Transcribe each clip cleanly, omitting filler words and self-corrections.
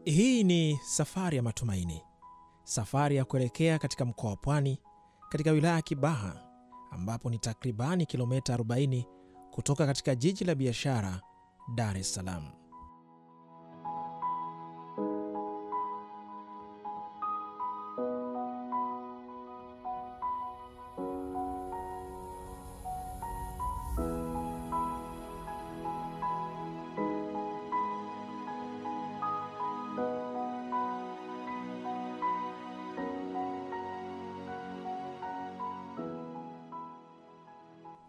Hii ni safari ya matumaini, safari ya kuelekea katika mkoa wa Pwani, katika wilaya ya Kibaha, ambapo ni takribani kilomita 40 kutoka katika jiji la biashara Dar es Salaam.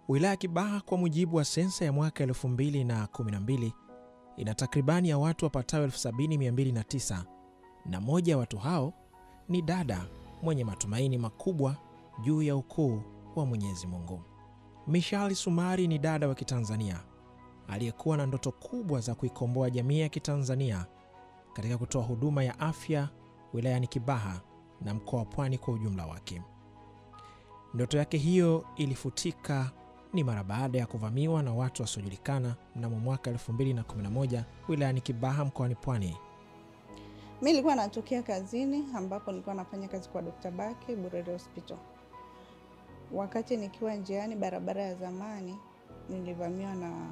Wilaya ya Kibaha kwa mujibu wa sensa ya mwaka 2012 ina takribani ya watu wapatao 70,209 na moja ya watu hao ni dada mwenye matumaini makubwa juu ya ukuu wa Mwenyezi Mungu. Mishali Sumari ni dada wa Kitanzania aliyekuwa na ndoto kubwa za kuikomboa jamii ya Kitanzania katika kutoa huduma ya afya wilayani Kibaha na mkoa wa Pwani kwa ujumla wake. Ndoto yake hiyo ilifutika ni mara baada ya kuvamiwa na watu wasiojulikana mnamo mwaka 2011 wilayani Kibaha mkoani Pwani. Mimi nilikuwa natokea kazini ambapo nilikuwa nafanya kazi kwa Dr. Baki Burere Hospital. Wakati nikiwa njiani barabara ya zamani nilivamiwa na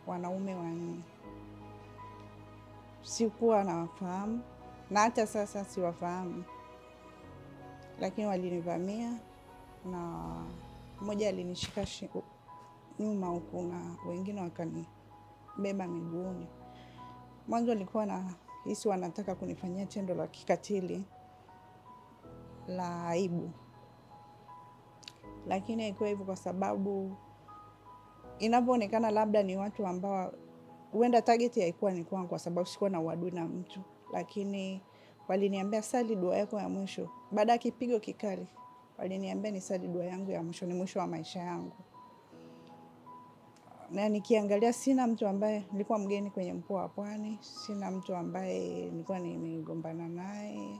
wanaume wanne. Sikuwa nawafahamu na hata sasa siwafahamu. Lakini walinivamia na mmoja alinishika nyuma huku na wengine wakanibeba miguuni. Mwanzo nilikuwa na hisi wanataka kunifanyia tendo la kikatili la aibu. Lakini haikuwa hivyo kwa sababu inapoonekana labda ni watu ambao huenda target haikuwa ni kwangu kwa sababu sikuwa na uadui na mtu. Lakini waliniambia sali dua yako ya mwisho. Baada ya kipigo kikali waliniambia ni sali dua yangu ya mwisho, ni mwisho wa maisha yangu. Na nikiangalia sina mtu ambaye nilikuwa mgeni kwenye mkoa wa Pwani, sina mtu ambaye nilikuwa nimegombana naye,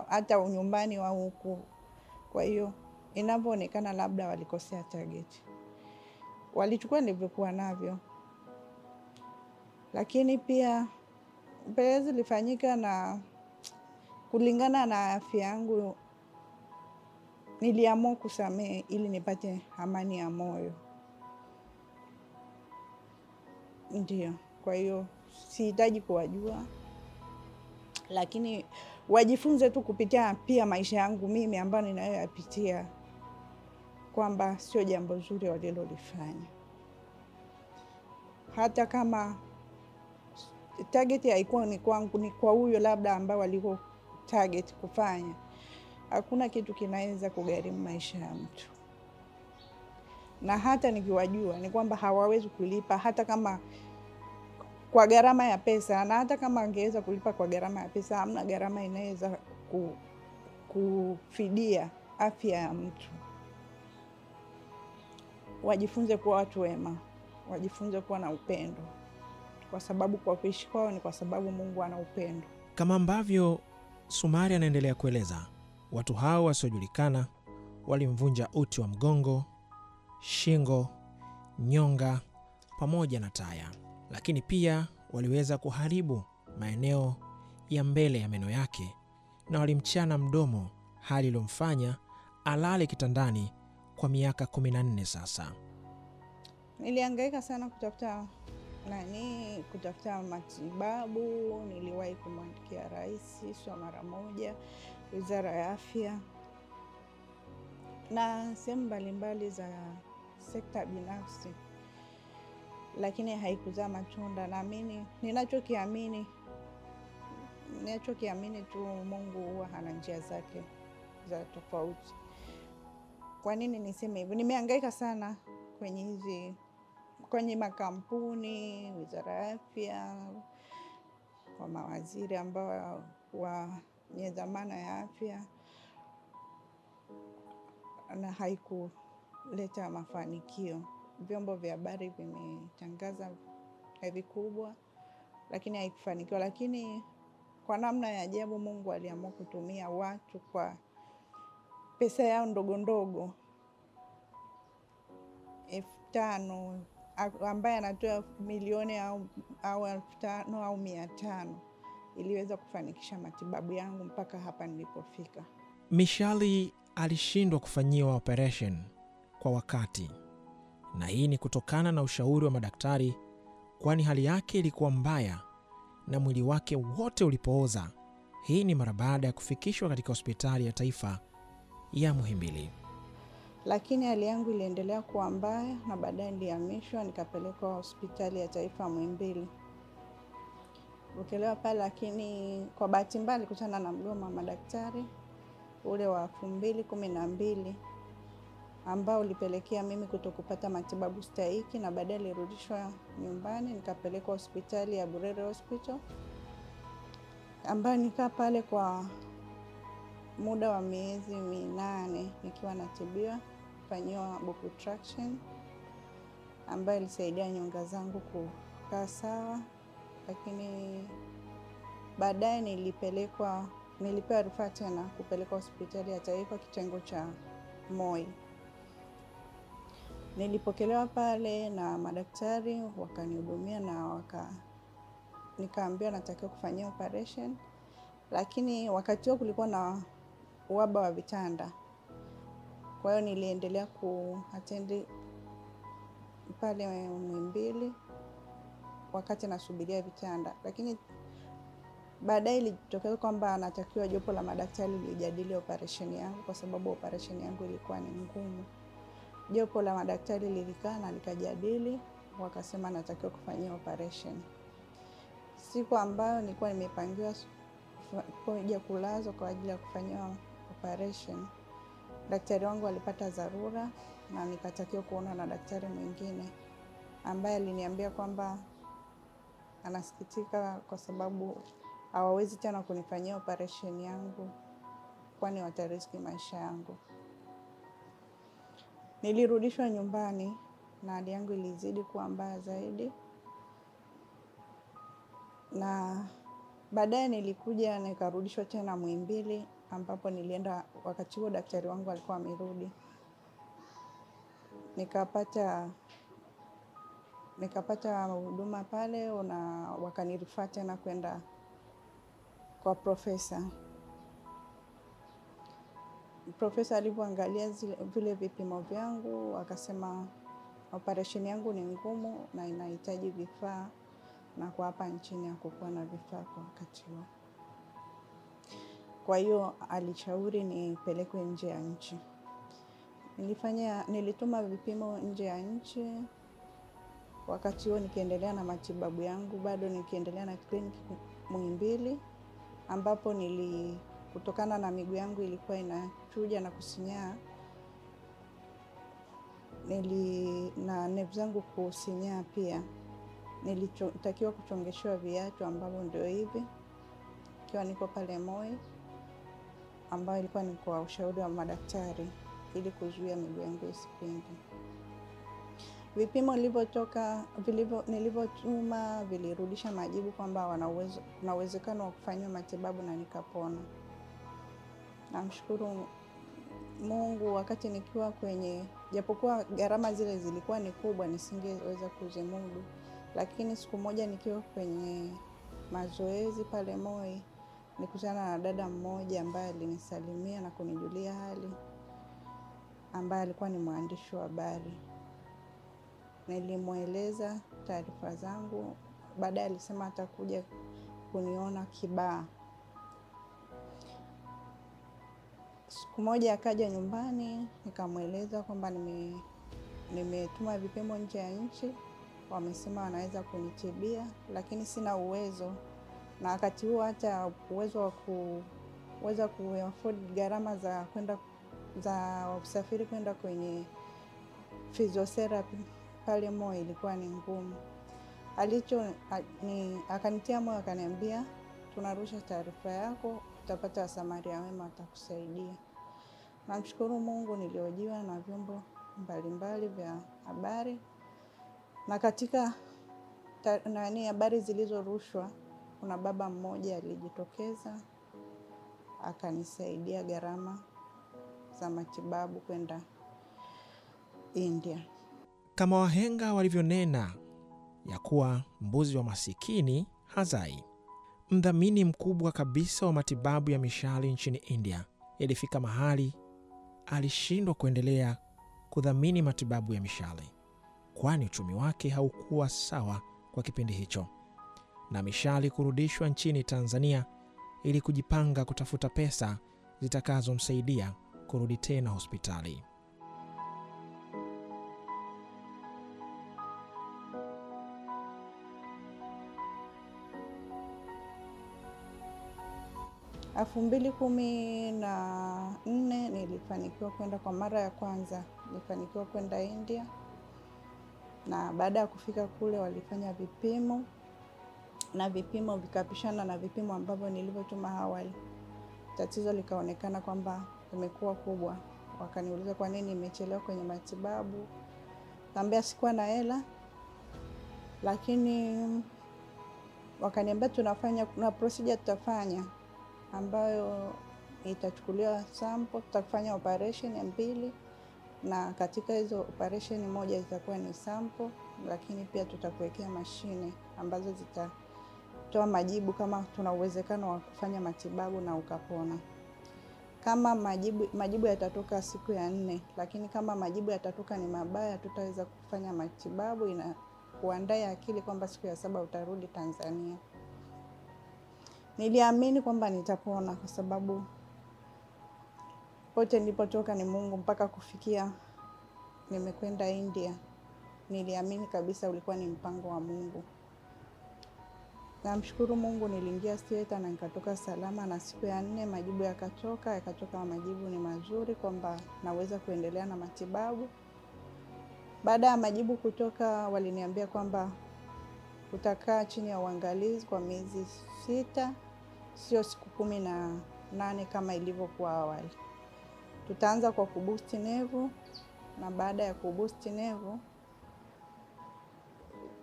hata nyumbani wa huku. Kwa hiyo inapoonekana labda walikosea target. Walichukua nilivyokuwa navyo. Lakini pia upelelezi ulifanyika na kulingana na afya yangu niliamua kusamehe ili nipate amani ya moyo. Ndiyo, kwa hiyo sihitaji kuwajua. Lakini wajifunze tu kupitia pia maisha yangu mimi ambayo ninayoyapitia kwamba sio jambo zuri walilolifanya. Hata kama target haikuwa ni kwangu, ni kwa huyo labda ambao waliko target kufanya. Hakuna kitu kinaweza kugharimu maisha ya mtu. Na hata nikiwajua ni kwamba hawawezi kulipa hata kama kwa gharama ya pesa, na hata kama angeweza kulipa kwa gharama ya pesa, hamna gharama inaweza kufidia afya ya mtu. Wajifunze kuwa watu wema, wajifunze kuwa na upendo. Kwa sababu kwa kuishi kwao ni kwa sababu Mungu ana upendo. Kama ambavyo Sumari anaendelea kueleza, watu hao wasiojulikana walimvunja uti wa mgongo, shingo, nyonga pamoja na taya. Lakini pia waliweza kuharibu maeneo ya mbele ya meno yake na walimchana mdomo, hali iliyomfanya alale kitandani kwa miaka 14 sasa. Nilihangaika sana kutafuta matibabu. Niliwahi kumwandikia rais sio mara moja, Wizara ya Afya na sehemu mbalimbali za sekta binafsi. Lakini haikuzaa matunda. Naamini ninachokiamini tu Mungu huwa hana njia zake za tofauti. Kwa nini niseme hivyo? Nimehangaika sana kwenye makampuni, Wizara ya Afya, kwa mawaziri ambao wenye dhamana ya afya, na haikuleta mafanikio. Vyombo vya habari vimetangaza vikubwa lakini haikufanikiwa. Lakini kwa namna ya ajabu Mungu aliamua kutumia watu kwa pesa yao ndogo ndogo 5,000 ambaye anatoa milioni au 5,000 au 500 iliweza kufanikisha matibabu yangu mpaka hapa nilipofika. Mishali alishindwa kufanyiwa operation kwa wakati, na hii ni kutokana na ushauri wa madaktari, kwani hali yake ilikuwa mbaya na mwili wake wote ulipooza. Hii ni mara baada ya kufikishwa katika hospitali ya taifa ya Muhimbili. Lakini hali yangu iliendelea kuwa mbaya na baadaye nilihamishwa nikapelekwa hospitali ya taifa Muhimbili. Ukelewa pale, lakini kwa bahati mbaya nilikutana na mgomo wa madaktari ule wa 2012 ambao ulipelekea mimi kutokupata matibabu stahiki, na baadaye nilirudishwa nyumbani nikapelekwa hospitali ya Burere Hospital ambayo nikaa pale kwa muda wa miezi 8 nikiwa natibiwa, kufanyiwa buccal ambayo ilisaidia nyonga zangu kukaa sawa. Lakini baadaye nilipewa rufaa tena kupelekwa hospitali ya taifa kitengo cha Moi. Nilipokelewa pale na madaktari wakanihudumia na nikaambiwa natakiwa kufanyia operation, lakini wakati huo kulikuwa na uhaba wa vitanda. Kwa hiyo niliendelea kuattend pale Muhimbili wakati nasubiria vitanda, lakini baadaye ilitokea kwamba natakiwa jopo la madaktari lijadili operation yangu kwa sababu operation yangu ilikuwa ni ngumu. Jopo la madaktari lilikaa na likajadili, wakasema natakiwa kufanyia operation. Siku ambayo nilikuwa nimepangiwa kuja kulazwa kwa ajili ya kufanyia operation, daktari wangu alipata dharura na nikatakiwa kuona na daktari mwingine ambaye aliniambia kwamba anasikitika kwa sababu hawawezi tena kunifanyia operation yangu kwani watariski maisha yangu. Nilirudishwa nyumbani na hali yangu ilizidi kuwa mbaya zaidi, na baadaye nilikuja nikarudishwa tena Muhimbili ambapo nilienda wakati huo daktari wangu alikuwa amerudi. Nikapata huduma pale na wakanirifaa tena kwenda kwa profesa. Profesa alipoangalia vile vipimo vyangu akasema operation yangu ni ngumu na inahitaji vifaa, na kwa hapa nchini hakukuwa na vifaa kwa wakati huo. Kwa hiyo alishauri nipelekwe nje ya nchi. Nilituma vipimo nje ya nchi. Wakati huo nikiendelea na matibabu yangu, bado nikiendelea na kliniki Muhimbili ambapo kutokana na miguu yangu ilikuwa inachuja na kusinyaa, na nerve zangu kusinyaa pia. Nilitakiwa kuchongeshewa viatu ambavyo ndio hivi ikiwa niko pale Moi, ambayo ilikuwa ni kwa ushauri wa madaktari ili kuzuia miguu yangu isipinde. Vipimo nilivyotuma vilirudisha majibu kwamba wana uwezekano wa kufanywa matibabu na nikapona. Namshukuru Mungu, wakati nikiwa japokuwa gharama zile zilikuwa ni kubwa nisingeweza kuzimudu, lakini siku moja nikiwa kwenye mazoezi pale Moi nikutana na dada mmoja ambaye alinisalimia na kunijulia hali, ambaye alikuwa ni mwandishi wa habari. Nilimweleza taarifa zangu, baadaye alisema atakuja kuniona Kibaha. Siku moja akaja nyumbani, nikamweleza kwamba nimetuma vipimo nje ya nchi, wamesema wanaweza kunitibia lakini sina uwezo, na wakati huo hata uwezo wa kuweza kuafford gharama za usafiri kwenda kwenye physiotherapy pale Moi ilikuwa ni ngumu. Akanitia moyo, akaniambia tunarusha taarifa yako, utapata wasamaria wema watakusaidia. Namshukuru Mungu, niliojiwa na vyombo mbalimbali vya habari, na katika habari zilizorushwa kuna baba mmoja alijitokeza akanisaidia gharama za matibabu kwenda India. Kama wahenga walivyonena ya kuwa mbuzi wa masikini hazai, Mdhamini mkubwa kabisa wa matibabu ya mishale nchini India ilifika mahali alishindwa kuendelea kudhamini matibabu ya mishale, kwani uchumi wake haukuwa sawa kwa kipindi hicho, na mishale kurudishwa nchini Tanzania ili kujipanga kutafuta pesa zitakazomsaidia kurudi tena hospitali. Elfu mbili kumi na nne nilifanikiwa kwenda kwa mara ya kwanza, nilifanikiwa kwenda India, na baada ya kufika kule walifanya vipimo, na vipimo vikapishana na vipimo ambavyo nilivyotuma awali. Tatizo likaonekana kwamba limekuwa kubwa. Wakaniuliza kwa nini nimechelewa kwenye matibabu. Nikamwambia sikuwa na hela, lakini wakaniambia kuna procedure tutafanya ambayo itachukuliwa sample, tutafanya operation 2, na katika hizo operation moja itakuwa ni sample, lakini pia tutakuwekea mashine ambazo zitatoa majibu kama tuna uwezekano wa kufanya matibabu na ukapona. Kama majibu yatatoka siku ya 4, lakini kama majibu yatatoka ni mabaya, tutaweza kufanya matibabu na kuandaa akili kwamba siku ya 7 utarudi Tanzania. Niliamini kwamba nitapona kwa sababu pote nilipotoka ni Mungu, mpaka kufikia nimekwenda India. Niliamini kabisa ulikuwa ni mpango wa Mungu. Namshukuru Mungu, niliingia theater na nikatoka salama, na siku ya 4 majibu yakatoka majibu ni mazuri kwamba naweza kuendelea na matibabu. Baada ya majibu kutoka, waliniambia kwamba utakaa chini ya uangalizi kwa miezi 6, sio siku 18 kama ilivyokuwa awali. Tutaanza kwa kuboost nevu, na baada ya kuboost nevu,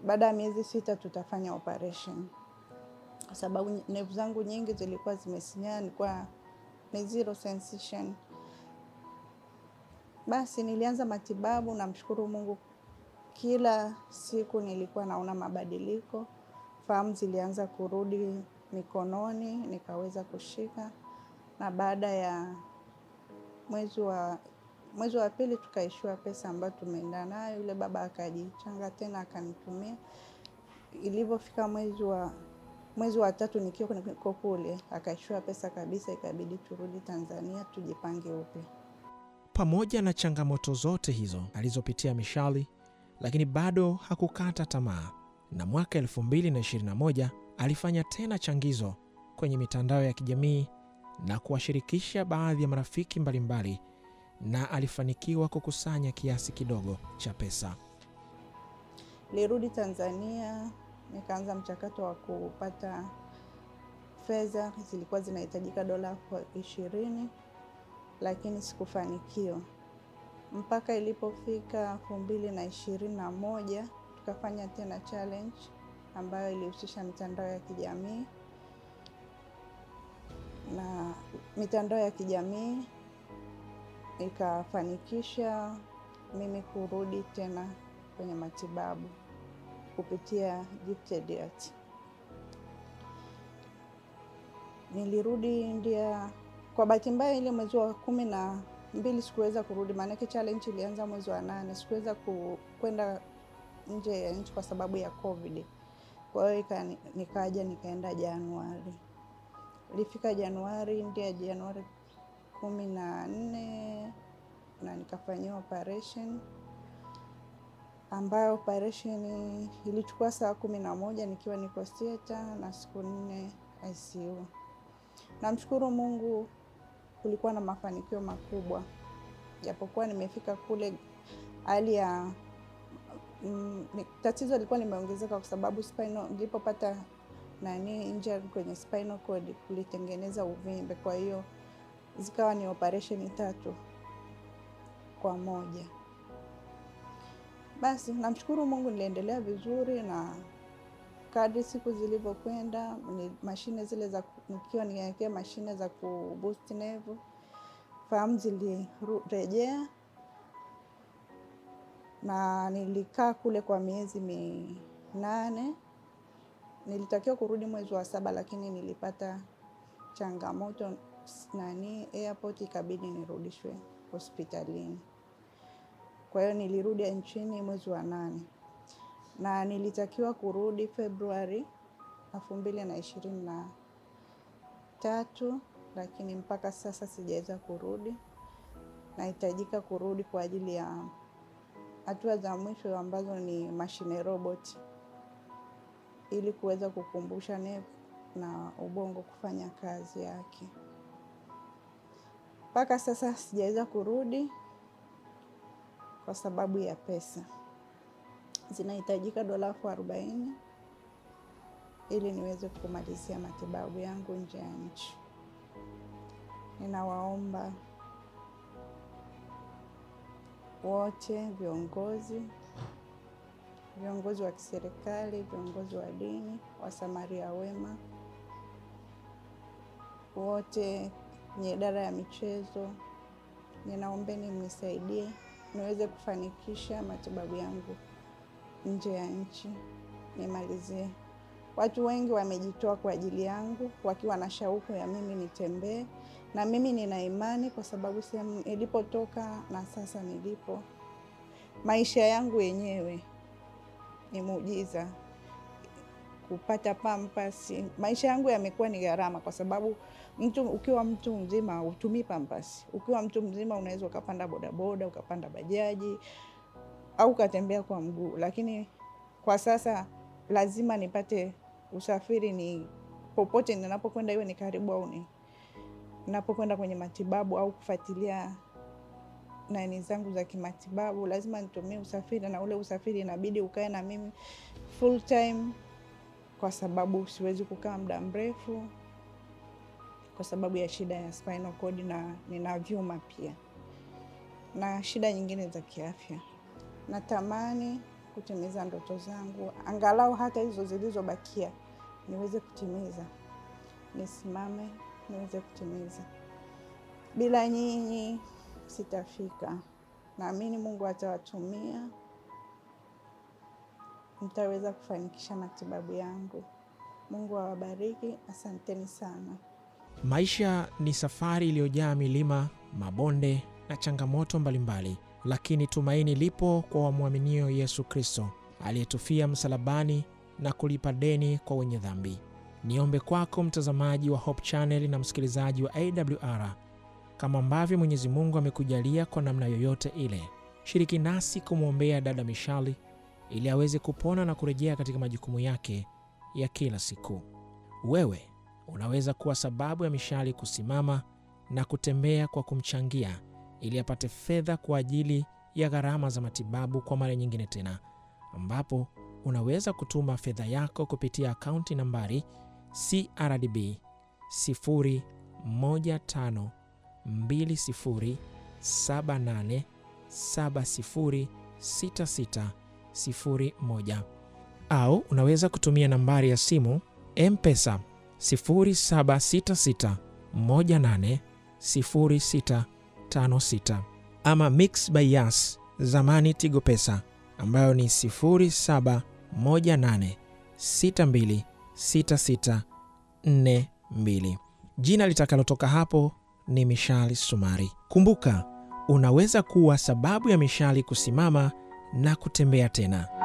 baada ya miezi 6 tutafanya operation. Kwa sababu nevu zangu nyingi zilikuwa zimesinyaa, nilikuwa ni zero sensation. Basi nilianza matibabu, na mshukuru Mungu kila siku nilikuwa naona mabadiliko. Fahamu zilianza kurudi mikononi, nikaweza kushika, na baada ya mwezi wa pili tukaishiwa pesa ambayo tumeenda nayo. Yule baba akajichanga tena akanitumia. Ilipofika mwezi wa 3 nikiwa kule, akaishiwa pesa kabisa, ikabidi turudi Tanzania tujipange upya. Pamoja na changamoto zote hizo alizopitia Mishale, lakini bado hakukata tamaa, na mwaka 2021 alifanya tena changizo kwenye mitandao ya kijamii na kuwashirikisha baadhi ya marafiki mbalimbali, na alifanikiwa kukusanya kiasi kidogo cha pesa. Nilirudi Tanzania, nikaanza mchakato wa kupata fedha. Zilikuwa zinahitajika $20, lakini sikufanikiwa. Mpaka ilipofika 2021 tukafanya tena challenge ambayo ilihusisha mitandao ya kijamii, na mitandao ya kijamii ikafanikisha mimi kurudi tena kwenye matibabu kupitia Gifted Heart. Nilirudi India kwa bahati mbaya. Ile mwezi wa 12 sikuweza kurudi, maana challenge ilianza mwezi wa 8. Sikuweza kwenda nje ya nchi kwa sababu ya COVID. Kwa hiyo nikaenda Januari. Nilifika Januari India Januari 14, na nikafanyia operation, ambayo operation ilichukua saa 11 nikiwa niko theater na siku 4 ICU. Namshukuru Mungu, kulikuwa na mafanikio makubwa. Japokuwa nimefika kule, hali ya tatizo lilikuwa limeongezeka kwa sababu nilipopata injury kwenye spinal cord kulitengeneza uvimbe. Kwa hiyo zikawa ni operation 3 kwa moja. Basi namshukuru Mungu, niliendelea vizuri, na kadri siku zilivyokwenda, mashine zile nikiwa niwekea mashine za kuboost nerve, fahamu zilirejea, na nilikaa kule kwa miezi 8, Nilitakiwa kurudi mwezi wa 7 lakini nilipata changamoto airport, ikabidi nirudishwe hospitalini. Kwa hiyo nilirudi nchini mwezi wa 8 na nilitakiwa kurudi Februari 2023, lakini mpaka sasa sijaweza kurudi. Nahitajika kurudi kwa ajili ya hatua za mwisho ambazo ni mashine robot, ili kuweza kukumbusha nerve na ubongo kufanya kazi yake. Mpaka sasa sijaweza kurudi kwa sababu ya pesa. Zinahitajika $40,000 ili niweze kumalizia matibabu yangu nje ya nchi. Ninawaomba wote, viongozi wa kiserikali, viongozi wa dini, wasamaria wema, wote kwenye idara ya michezo, ninaombeni mnisaidie niweze kufanikisha matibabu yangu nje ya nchi, nimalizie. Watu wengi wamejitoa kwa ajili yangu wakiwa na shauku ya mimi nitembee, na mimi nina imani kwa sababu sehemu nilipotoka na sasa nilipo, maisha yangu yenyewe ni muujiza. Kupata pampers, maisha yangu yamekuwa ni gharama kwa sababu ukiwa mtu mzima hutumii pampers. Ukiwa mtu mzima unaweza ukapanda bodaboda, ukapanda bajaji au ukatembea kwa mguu, lakini kwa sasa lazima nipate usafiri, ni popote ninapokwenda, iwe ni karibu au ninapokwenda kwenye matibabu au kufuatilia nani zangu za kimatibabu, lazima nitumie usafiri, na ule usafiri inabidi ukae na mimi full time kwa sababu siwezi kukaa muda mrefu kwa sababu ya shida ya spinal cord, na nina vyuma pia na shida nyingine za kiafya. Natamani kutimiza ndoto zangu, angalau hata hizo zilizobakia niweze kutimiza, nisimame niweze kutimiza. Bila nyinyi sitafika. Naamini Mungu atawatumia, mtaweza kufanikisha matibabu yangu. Mungu awabariki, asanteni sana. Maisha ni safari iliyojaa milima, mabonde na changamoto mbalimbali, lakini tumaini lipo kwa wamwaminio Yesu Kristo aliyetufia msalabani na kulipa deni kwa wenye dhambi. Niombe kwako mtazamaji wa Hope Channel na msikilizaji wa AWR, kama ambavyo Mwenyezi Mungu amekujalia kwa namna yoyote ile, shiriki nasi kumwombea dada Mishali ili aweze kupona na kurejea katika majukumu yake ya kila siku. Wewe unaweza kuwa sababu ya Mishali kusimama na kutembea kwa kumchangia ili apate fedha kwa ajili ya gharama za matibabu kwa mara nyingine tena, ambapo unaweza kutuma fedha yako kupitia akaunti nambari CRDB 0152078706601, au unaweza kutumia nambari ya simu M-Pesa 0766180656, ama Mix by Yas zamani Tigo Pesa ambayo ni 0718626642. Jina litakalotoka hapo ni Mishali Sumari. Kumbuka, unaweza kuwa sababu ya Mishali kusimama na kutembea tena.